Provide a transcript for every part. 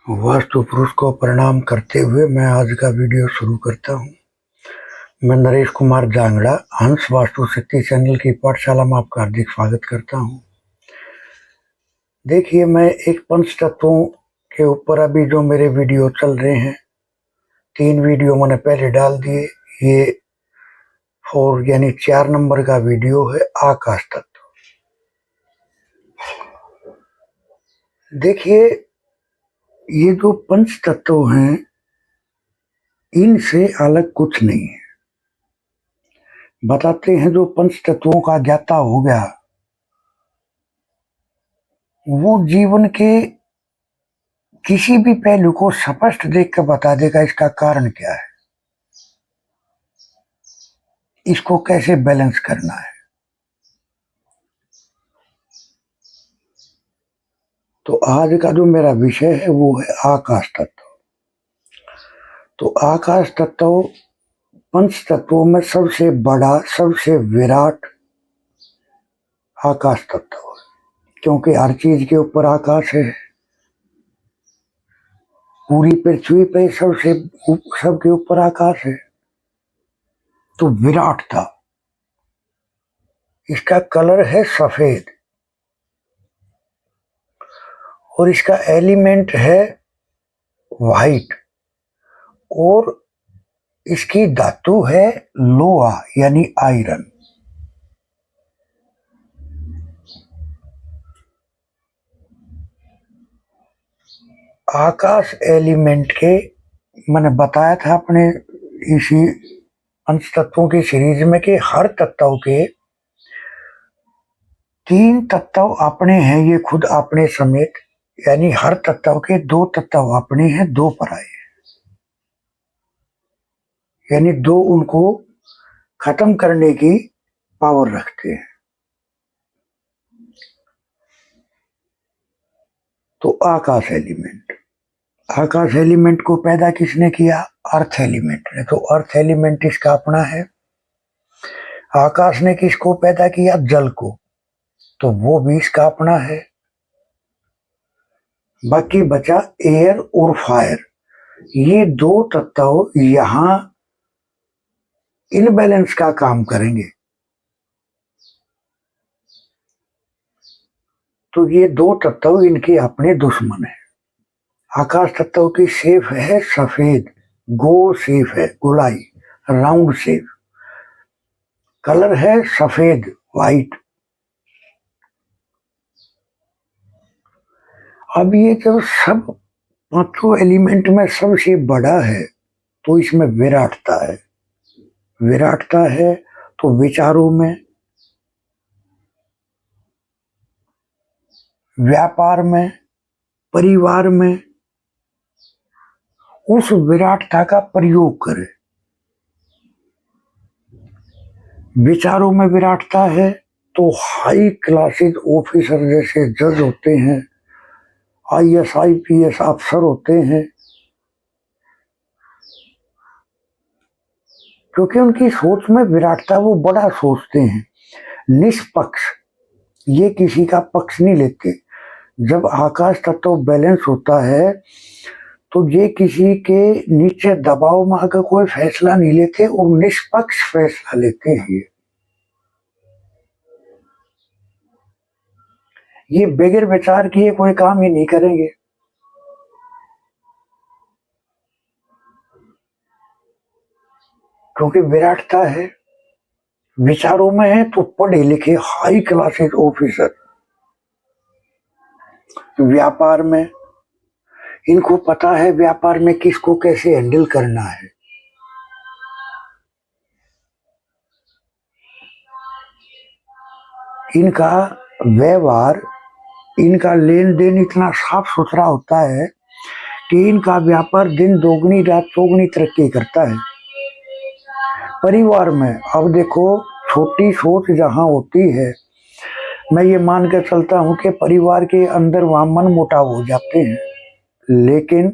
वास्तु पुरुष को प्रणाम करते हुए मैं आज का वीडियो शुरू करता हूँ। मैं नरेश कुमार जांगड़ा हंस वास्तु शक्ति चैनल की पाठशाला में आपका हार्दिक स्वागत करता हूँ। देखिए, मैं एक पंच तत्वों के ऊपर अभी जो मेरे वीडियो चल रहे हैं, 3 वीडियो मैंने पहले डाल दिए। ये 4 यानी 4 नंबर का वीडियो है आकाश तत्व। देखिए, ये जो पंच तत्व हैं, इनसे अलग कुछ नहीं है। बताते हैं जो पंच तत्वों का ज्ञाता हो गया, वो जीवन के किसी भी पहलू को स्पष्ट देख कर बता देगा इसका कारण क्या है, इसको कैसे बैलेंस करना है। तो आज का जो मेरा विषय है वो है आकाश तत्व। तो आकाश तत्व पंच तत्वों में सबसे बड़ा, सबसे विराट आकाश तत्व है, क्योंकि हर चीज के ऊपर आकाश है। पूरी पृथ्वी पे सबके ऊपर आकाश है। तो विराट था। इसका कलर है सफेद और इसका एलिमेंट है वाइट और इसकी धातु है लोहा यानी आयरन। आकाश एलिमेंट के मैंने बताया था अपने इसी पंच तत्वों की सीरीज में कि हर तत्व के 3 तत्व अपने हैं, ये खुद अपने समेत, यानी हर तत्व के 2 तत्व अपने हैं, 2 पराये, यानी 2 उनको खत्म करने की पावर रखते हैं। तो आकाश एलिमेंट को पैदा किसने किया? अर्थ एलिमेंट ने। तो अर्थ एलिमेंट इसका अपना है। आकाश ने किसको पैदा किया? जल को। तो वो भी इसका अपना है। बाकी बचा एयर और फायर। ये 2 तत्व यहां इनबैलेंस का काम करेंगे। तो ये 2 तत्व इनके अपने दुश्मन है। आकाश तत्व की शेप है सफेद, गोल शेप है, गोलाई, राउंड शेप। कलर है सफेद, वाइट। अब ये जब सब 5 एलिमेंट में सबसे बड़ा है तो इसमें विराटता है। विराटता है तो विचारों में, व्यापार में, परिवार में उस विराटता का प्रयोग करे। विचारों में विराटता है तो हाई क्लासेस ऑफिसर जैसे जज होते हैं, IAS IPS अफसर होते हैं, क्योंकि उनकी सोच में विराटता, वो बड़ा सोचते हैं। निष्पक्ष, ये किसी का पक्ष नहीं लेते। जब आकाश तत्व बैलेंस होता है तो ये किसी के नीचे दबाव में आकर कोई फैसला नहीं लेते और निष्पक्ष फैसला लेते हैं। ये बगैर विचार किए कोई काम ही नहीं करेंगे। क्योंकि विराटता है, विचारों में है तो पढ़े लिखे हाई क्लासेस ऑफिसर। व्यापार में इनको पता है व्यापार में किसको कैसे हैंडल करना है। इनका व्यवहार, इनका लेन देन इतना साफ सुथरा होता है कि इनका व्यापार दिन दोगुनी रात चौगुनी तरक्की करता है। परिवार में अब देखो, छोटी सोच जहां होती है, मैं ये मान कर चलता हूं कि परिवार के अंदर वहां मन मुटाव हो जाते हैं। लेकिन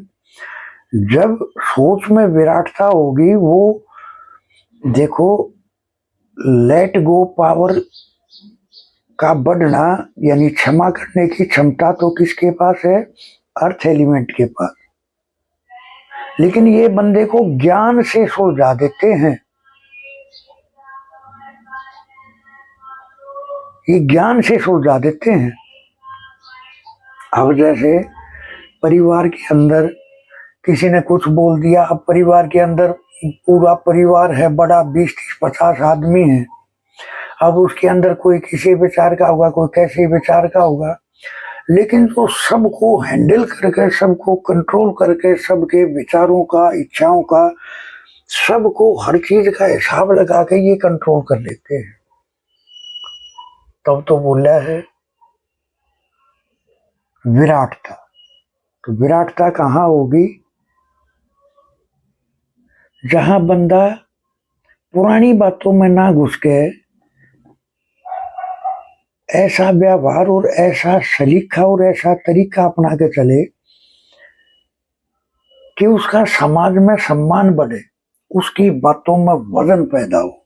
जब सोच में विराटता होगी, वो देखो, लेट गो पावर का बढ़ना यानी क्षमा करने की क्षमता तो किसके पास है? अर्थ एलिमेंट के पास। लेकिन ये बंदे को ज्ञान से सुलझा देते हैं, ये ज्ञान से सुलझा देते हैं। अब जैसे परिवार के अंदर किसी ने कुछ बोल दिया, अब परिवार के अंदर पूरा परिवार है बड़ा, 20-30-50 आदमी है। अब उसके अंदर कोई किसी विचार का होगा, कोई कैसे विचार का होगा, लेकिन तो सबको हैंडल करके, सबको कंट्रोल करके, सबके विचारों का, इच्छाओं का, सबको हर चीज का हिसाब लगा के ये कंट्रोल कर लेते हैं। तब तो बोला है विराटता। तो विराटता कहाँ होगी? जहां बंदा पुरानी बातों में ना घुस के ऐसा व्यवहार और ऐसा सलीका और ऐसा तरीका अपना के चले कि उसका समाज में सम्मान बढ़े, उसकी बातों में वजन पैदा हो,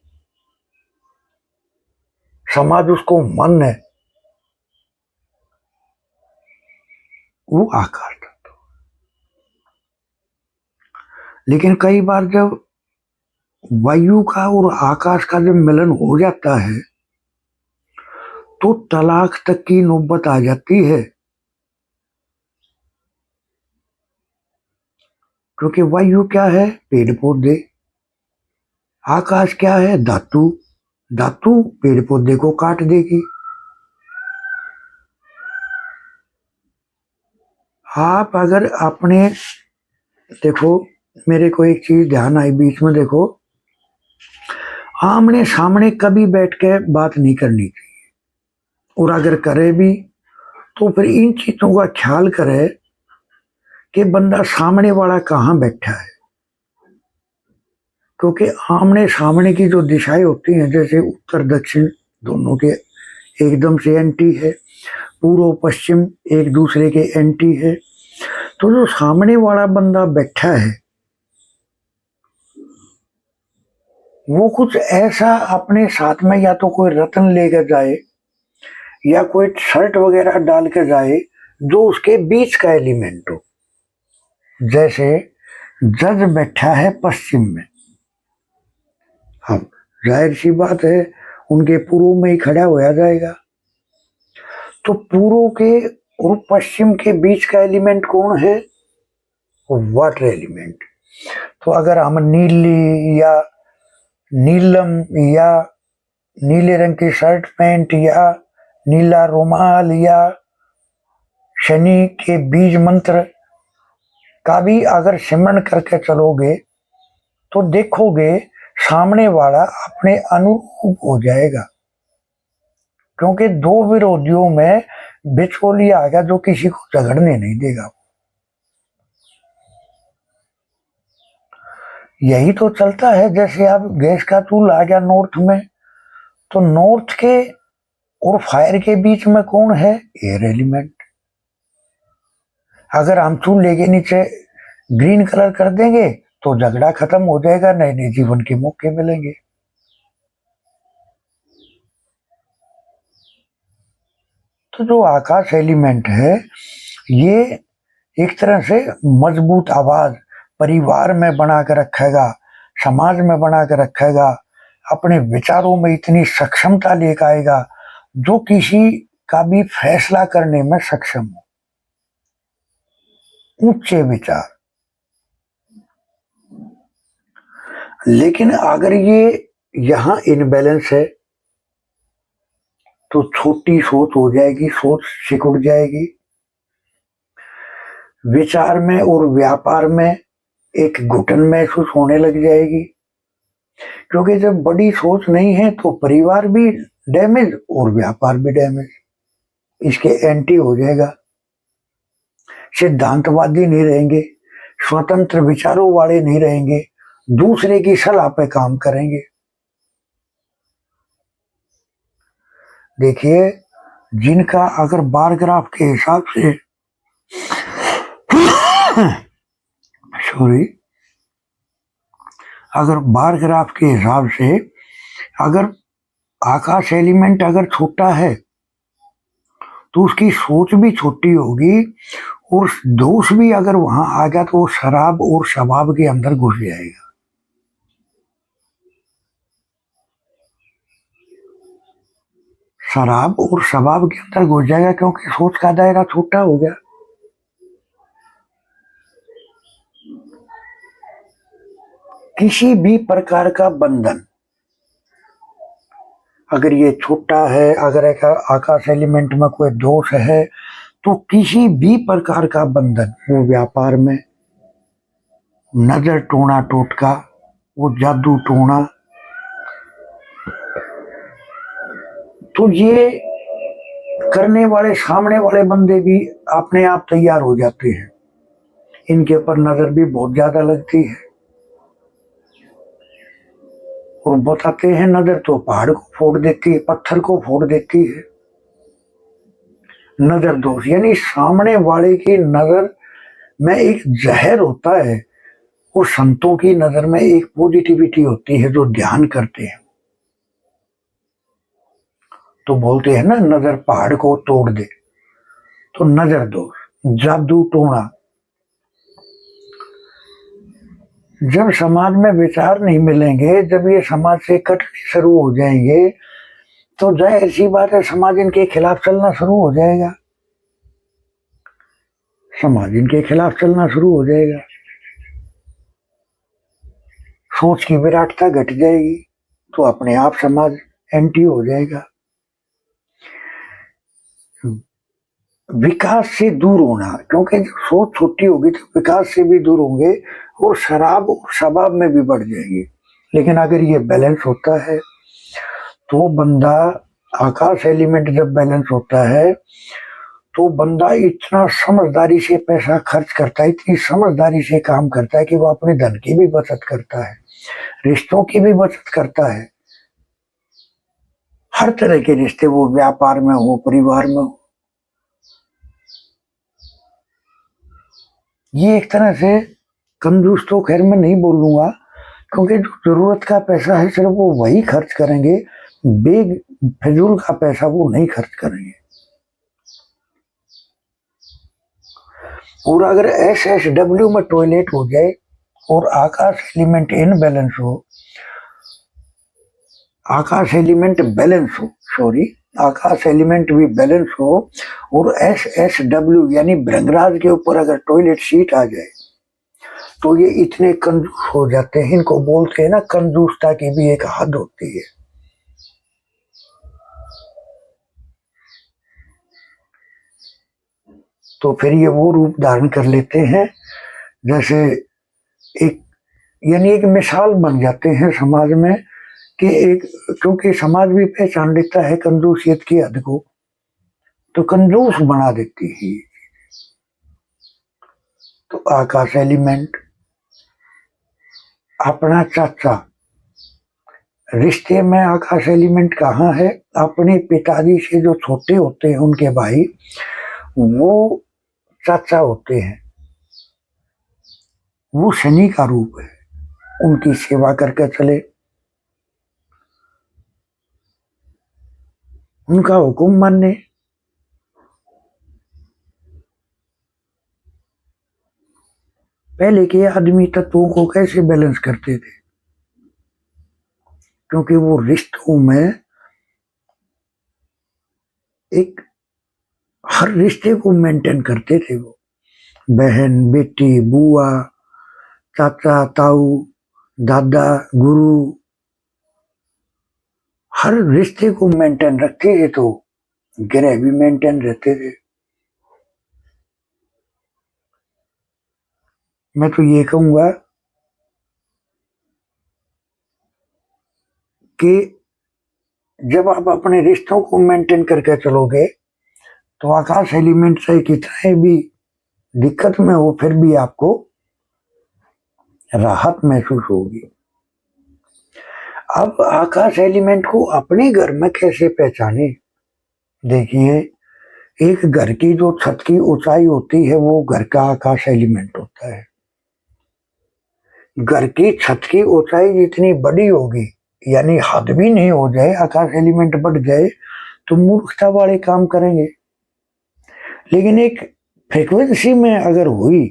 समाज उसको माने, वो आकार तत्व। लेकिन कई बार जब वायु का और आकाश का जब मिलन हो जाता है तो तलाक तक की नौबत आ जाती है, क्योंकि वायु क्या है? पेड़ पौधे। आकाश क्या है? धातु। धातु पेड़ पौधे को काट देगी। आप अगर अपने देखो, मेरे को एक चीज ध्यान आई बीच में, देखो, आमने सामने कभी बैठ के बात नहीं करनी चाहिए, और अगर करे भी तो फिर इन चीजों का ख्याल करे कि बंदा सामने वाला कहाँ बैठा है। क्योंकि आमने सामने की जो दिशाएं होती हैं, जैसे उत्तर दक्षिण दोनों के एकदम से एंटी है, पूर्व पश्चिम एक दूसरे के एंटी है, तो जो सामने वाला बंदा बैठा है वो कुछ ऐसा अपने साथ में या तो कोई रत्न लेकर जाए या कोई शर्ट वगैरह डाल के जाए जो उसके बीच का एलिमेंट हो। जैसे जज बैठा है पश्चिम में, अब जाहिर सी बात है उनके पूर्व में ही खड़ा होया जाएगा, तो पूर्व के और पश्चिम के बीच का एलिमेंट कौन है? Water element. तो अगर हम नीली या नीलम या नीले रंग की शर्ट पैंट या नीला रुमाल या शनि के बीज मंत्र का भी अगर सिमरन करके चलोगे तो देखोगे सामने वाला अपने अनुरूप हो जाएगा, क्योंकि दो विरोधियों में बिचौलिया आ गया जो किसी को झगड़ने नहीं देगा। यही तो चलता है। जैसे अब गैस का चूल्हा आ गया नॉर्थ में, तो नॉर्थ के और फायर के बीच में कौन है? Air element. अगर हम चूल्हे के नीचे ग्रीन कलर कर देंगे तो झगड़ा खत्म हो जाएगा, नए नए जीवन के मौके मिलेंगे। तो जो आकाश एलिमेंट है ये एक तरह से मजबूत आवाज परिवार में बना कर रखेगा, समाज में बना कर रखेगा, अपने विचारों में इतनी सक्षमता लेकर आएगा जो किसी का भी फैसला करने में सक्षम हो। ऊंचे विचार। लेकिन अगर ये यहां इनबैलेंस है तो छोटी सोच हो जाएगी, सोच सिकुड़ जाएगी, विचार में और व्यापार में एक घुटन महसूस होने लग जाएगी। क्योंकि जब बड़ी सोच नहीं है तो परिवार भी डैमेज और व्यापार भी डैमेज, इसके एंटी हो जाएगा। सिद्धांतवादी नहीं रहेंगे, स्वतंत्र विचारों वाले नहीं रहेंगे, दूसरे की सलाह पे काम करेंगे। देखिए, जिनका अगर बार ग्राफ के हिसाब से सॉरी, अगर बार ग्राफ के हिसाब से अगर आकाश एलिमेंट अगर छोटा है तो उसकी सोच भी छोटी होगी और दोष भी अगर वहां आ गया तो वो शराब और शबाब के अंदर घुस जाएगा। शराब और शबाब के अंदर घुस जाएगा क्योंकि सोच का दायरा छोटा हो गया। किसी भी प्रकार का बंधन अगर ये छोटा है, अगर एक आकाश एलिमेंट में कोई दोष है, तो किसी भी प्रकार का बंधन, वो व्यापार में नजर टोना टोटका, वो जादू टोना, तो ये करने वाले सामने वाले बंदे भी अपने आप तैयार हो जाते हैं। इनके ऊपर नजर भी बहुत ज्यादा लगती है और बताते हैं नजर तो पहाड़ को फोड़ देती है, पत्थर को फोड़ देती है। नजर दोष यानी सामने वाले की नजर में एक जहर होता है और संतों की नजर में एक पॉजिटिविटी होती है जो ध्यान करते हैं। तो बोलते हैं ना, नजर पहाड़ को तोड़ दे। तो नजर दोष, जादू टोना, जब समाज में विचार नहीं मिलेंगे, जब ये समाज से कटने शुरू हो जाएंगे, तो जाहिर सी बात है समाज इनके खिलाफ चलना शुरू हो जाएगा। समाज इनके खिलाफ चलना शुरू हो जाएगा। सोच की विराटता घट जाएगी तो अपने आप समाज एंटी हो जाएगा। विकास से दूर होना, क्योंकि सोच छोटी होगी तो विकास से भी दूर होंगे और शराब और शबाब में भी बढ़ जाएंगे। लेकिन अगर ये बैलेंस होता है तो बंदा, आकाश एलिमेंट जब बैलेंस होता है तो बंदा इतना समझदारी से पैसा खर्च करता है, इतनी समझदारी से काम करता है कि वो अपने धन की भी बचत करता है, रिश्तों की भी बचत करता है। हर तरह के रिश्ते, वो व्यापार में हो, परिवार में हो। ये एक तरह से कंजूस तो खैर मैं नहीं बोलूंगा, क्योंकि जो जरूरत का पैसा है सिर्फ वो वही खर्च करेंगे, बेफिजूल का पैसा वो नहीं खर्च करेंगे। और अगर SSW में टॉयलेट हो जाए और आकाश एलिमेंट इनबैलेंस हो, आकाश एलिमेंट बैलेंस हो, सॉरी, आकाश एलिमेंट भी बैलेंस हो और SSW यानी भृंगराज के ऊपर अगर टॉयलेट सीट आ जाए तो ये इतने कंजूस हो जाते हैं। इनको बोलते हैं ना, कंजूसता की भी एक हद होती है। तो फिर ये वो रूप धारण कर लेते हैं जैसे एक, यानी एक मिसाल बन जाते हैं समाज में कि एक, क्योंकि समाज भी पहचान लेता है कंजूसियत की हद को, तो कंजूस बना देती है। तो आकाश एलिमेंट अपना चाचा, रिश्ते में आकाश एलिमेंट कहाँ है? अपने पिताजी से जो छोटे होते हैं उनके भाई, वो चाचा होते हैं, वो शनि का रूप है। उनकी सेवा करके चले, उनका हुक्म माने। पहले के आदमी तत्वों को कैसे बैलेंस करते थे? क्योंकि वो रिश्तों में एक, हर रिश्ते को मेंटेन करते थे। वो बहन, बेटी, बुआ, चाचा, ताऊ, दादा, गुरु, हर रिश्ते को मेंटेन रखते थे, तो ग्रह भी मेंटेन रहते थे। मैं तो ये कहूंगा कि जब आप अपने रिश्तों को मेंटेन करके चलोगे तो आकाश एलिमेंट से कितने भी दिक्कत में हो फिर भी आपको राहत महसूस होगी। अब आकाश एलिमेंट को अपने घर में कैसे पहचाने? देखिए, एक घर की जो छत की ऊंचाई होती है वो घर का आकाश एलिमेंट होता है। घर की छत की ऊंचाई जितनी बड़ी होगी, यानी हद भी नहीं हो जाए, आकाश एलिमेंट बढ़ जाए तो मूर्खता वाले काम करेंगे। लेकिन एक फ्रीक्वेंसी में अगर हुई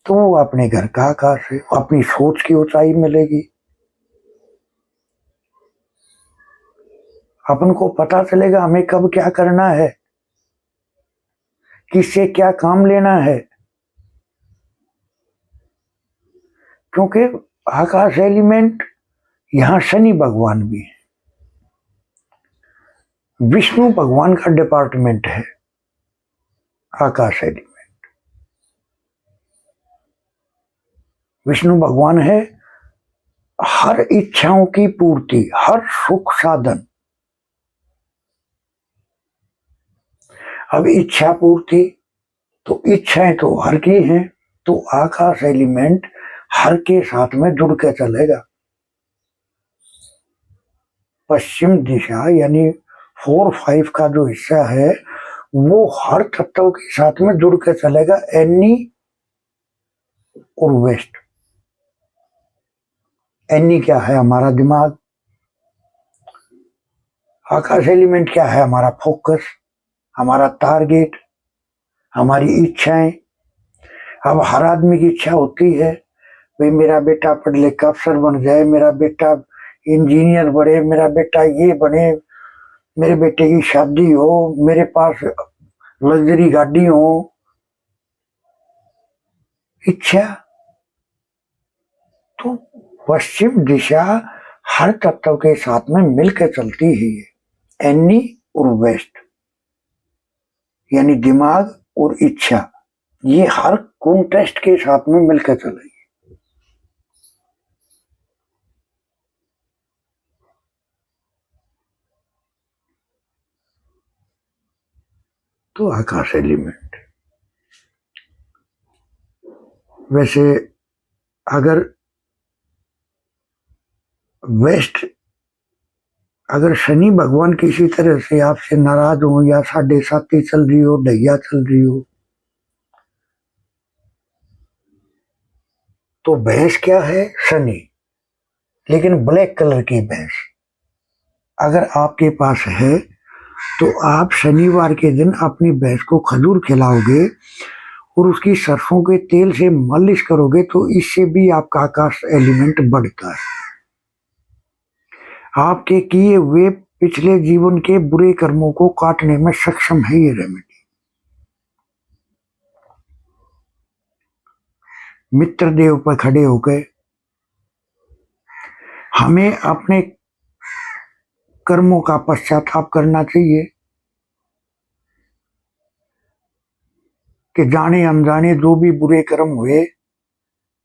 तो वो अपने घर का आकाश है, अपनी सोच की ऊंचाई मिलेगी। अपन को पता चलेगा हमें कब क्या करना है, किससे क्या काम लेना है, क्योंकि आकाश एलिमेंट यहां शनि भगवान भी है, विष्णु भगवान का डिपार्टमेंट है आकाश एलिमेंट। विष्णु भगवान है हर इच्छाओं की पूर्ति, हर सुख साधन। अब इच्छा पूर्ति तो इच्छाएं तो हर की हैं, तो आकाश एलिमेंट हर के साथ में जुड़ के चलेगा। पश्चिम दिशा यानी 4-5 का जो हिस्सा है वो हर तत्व के साथ में जुड़ के चलेगा, एनी और वेस्ट। एनी क्या है? हमारा दिमाग। आकाश एलिमेंट क्या है? हमारा फोकस, हमारा टारगेट, हमारी इच्छाएं। अब हर आदमी की इच्छा होती है भाई मेरा बेटा पढ़ लिख कर अफसर बन जाए, मेरा बेटा इंजीनियर बने, मेरा बेटा ये बने, मेरे बेटे की शादी हो, मेरे पास लग्जरी गाड़ी हो। इच्छा तो पश्चिम दिशा हर तत्व के साथ में मिलकर चलती ही है। एनी और वेस्ट यानी दिमाग और इच्छा, ये हर कॉन्टेस्ट के साथ में मिलकर चलेगी। तो आकाश एलिमेंट वैसे अगर वेस्ट, अगर शनि भगवान किसी तरह से आपसे नाराज हो या 7.5 चल रही हो, ढैया चल रही हो, तो भैंस क्या है? शनि, लेकिन ब्लैक कलर की भैंस अगर आपके पास है तो आप शनिवार के दिन अपनी भैंस को खजूर खिलाओगे और उसकी सरसों के तेल से मालिश करोगे तो इससे भी आपका आकाश एलिमेंट बढ़ता है। आपके किए हुए पिछले जीवन के बुरे कर्मों को काटने में सक्षम है ये रेमेडी। मित्र देव पर खड़े होकर हमें अपने कर्मों का पश्चाताप करना चाहिए कि जाने अनजाने जो भी बुरे कर्म हुए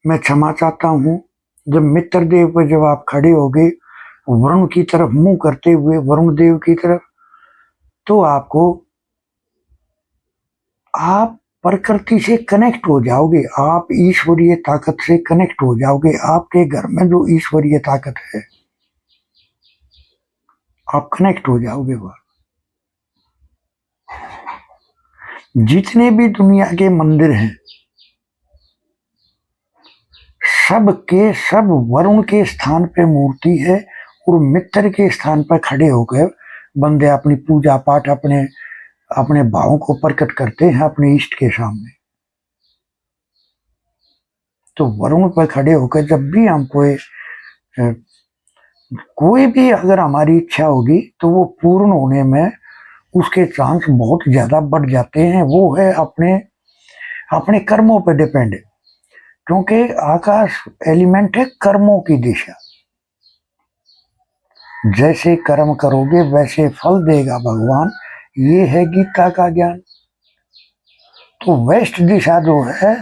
मैं क्षमा चाहता हूं। जब मित्र देव पर जब आप खड़े होगे वरुण की तरफ मुंह करते हुए, वरुण देव की तरफ, तो आप प्रकृति से कनेक्ट हो जाओगे, आप ईश्वरीय ताकत से कनेक्ट हो जाओगे। आपके घर में जो ईश्वरीय ताकत है आप कनेक्ट हो जाओगे। वह जितने भी दुनिया के मंदिर हैं सब के सब वरुण के स्थान पे मूर्ति है और मित्र के स्थान पर खड़े होकर बंदे अपनी पूजा पाठ अपने अपने भावों को प्रकट करते हैं अपने इष्ट के सामने। तो वरुण पर खड़े होकर जब भी हम कोई भी अगर हमारी इच्छा होगी तो वो पूर्ण होने में उसके चांस बहुत ज्यादा बढ़ जाते हैं। वो है अपने अपने कर्मों पर डिपेंड, क्योंकि आकाश एलिमेंट है कर्मों की दिशा। जैसे कर्म करोगे वैसे फल देगा भगवान, ये है गीता का ज्ञान। तो वेस्ट दिशा जो है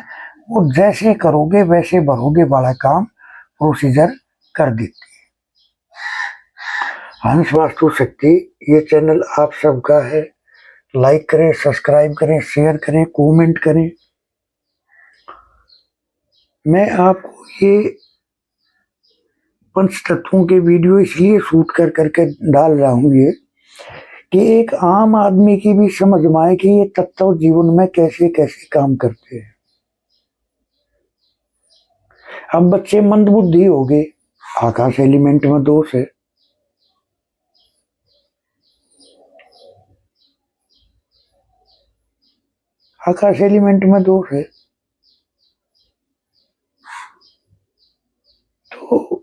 वो जैसे करोगे वैसे भरोगे वाला काम प्रोसीजर कर देती है। हंस वास्तु शक्ति ये चैनल आप सबका है। लाइक करें, सब्सक्राइब करें, शेयर करें, कमेंट करें। मैं आपको ये पंच तत्वों के वीडियो इसलिए शूट कर करके डाल रहा हूँ ये कि एक आम आदमी की भी समझ में आए कि ये तत्व जीवन में कैसे कैसे काम करते हैं। अब बच्चे मंदबुद्धि हो गए, आकाश एलिमेंट में दोष है। आकाश एलिमेंट में दोष है। तो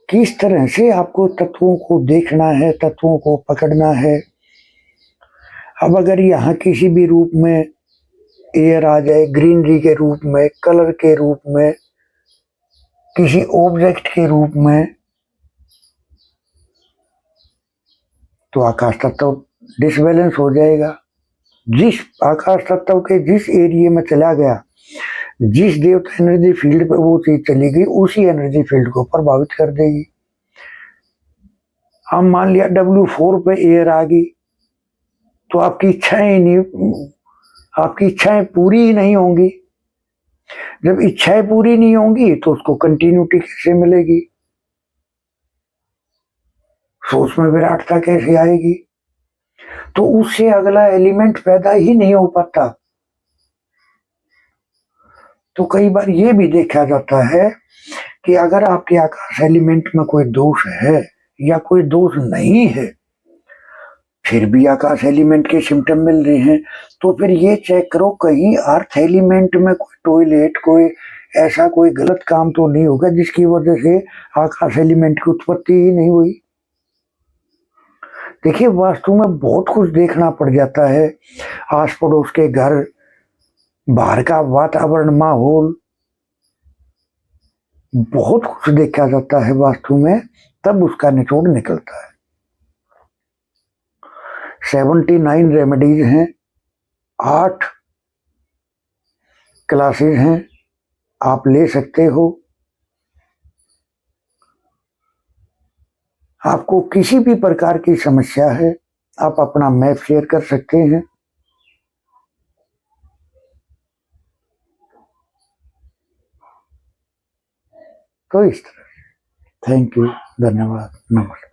किस तरह से आपको तत्वों को देखना है, तत्वों को पकड़ना है। अब अगर यहाँ किसी भी रूप में एयर आ जाए, ग्रीनरी के रूप में, कलर के रूप में, किसी ऑब्जेक्ट के रूप में, तो आकाश तत्व डिसबैलेंस हो जाएगा। जिस आकाश तत्व के जिस एरिया में चला गया, जिस देवता एनर्जी फील्ड पे वो चीज चली गई, उसी एनर्जी फील्ड को प्रभावित कर देगी। अब मान लिया W4 पे एयर आ गई, तो आपकी इच्छाएं पूरी ही नहीं होंगी। जब इच्छाएं पूरी नहीं होंगी तो उसको कंटिन्यूटी कैसे मिलेगी, सोच में विराटता कैसे आएगी। तो उससे अगला एलिमेंट पैदा ही नहीं हो पाता। तो कई बार ये भी देखा जाता है कि अगर आपके आकाश एलिमेंट में कोई दोष है या कोई दोष नहीं है, फिर भी आकाश एलिमेंट के सिम्टम मिल रहे हैं, तो फिर ये चेक करो कहीं अर्थ एलिमेंट में कोई टॉयलेट, कोई ऐसा कोई गलत काम तो नहीं होगा जिसकी वजह से आकाश एलिमेंट की उत्पत्ति ही नहीं हुई। देखिए, वास्तु में बहुत कुछ देखना पड़ जाता है। आस पड़ोस के घर, बाहर का वातावरण, माहौल, बहुत कुछ देखा जाता है वास्तु में, तब उसका निचोड़ निकलता है। 79 रेमेडीज हैं, 8 क्लासेस हैं, आप ले सकते हो। आपको किसी भी प्रकार की समस्या है, आप अपना मैप शेयर कर सकते हैं। तो इस तरह। थैंक यू, धन्यवाद, नमस्कार।